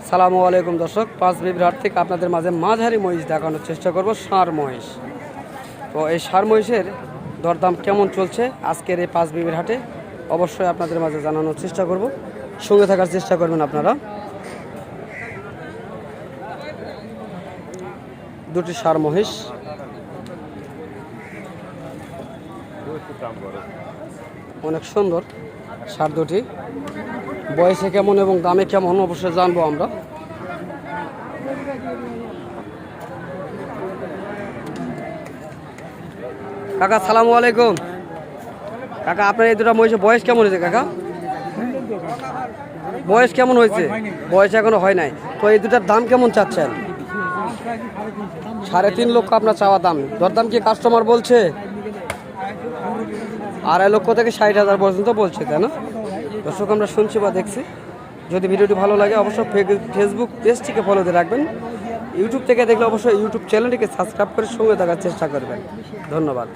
সালামু আলাইকুম দর্শক, পাঁচ বিবির হাট থেকে আপনাদের মাঝে মাঝারি মহিষ দেখানোর চেষ্টা করব, ষাঁড় মহিষ। তো এই ষাঁড় মহিষের দরদাম কেমন চলছে আজকের এই পাঁচ বিবির হাটে অবশ্যই আপনাদের মাঝে জানানোর চেষ্টা করব, সঙ্গে থাকার চেষ্টা করবেন আপনারা। দুটি ষাঁড় মহিষ, অনেক সুন্দর ষাঁড় দুটি। বয়সে কেমন এবং দামে কেমন অবশ্যই জানবো আমরা। কাকা সালামু আলাইকুম। কাকা আপনার এই দুটা মহিষের বয়স কেমন হয়েছে কাকা? বয়স কেমন হয়েছে? বয়স এখনো হয় নাই। তো এই দুটার দাম কেমন চাচ্ছেন? 3.5 লক্ষ আপনার চাওয়া দাম। দরদাম কি কাস্টমার বলছে? 2.5 লক্ষ থেকে 60,000 পর্যন্ত বলছে, তাই না? দর্শক আমরা শুনছি বা দেখছি। যদি ভিডিওটি ভালো লাগে অবশ্যই ফেসবুক পেজটিকে ফলো দিয়ে রাখবেন। ইউটিউব থেকে দেখলে অবশ্যই ইউটিউব চ্যানেলটিকে সাবস্ক্রাইব করে সঙ্গে থাকার চেষ্টা করবেন। ধন্যবাদ।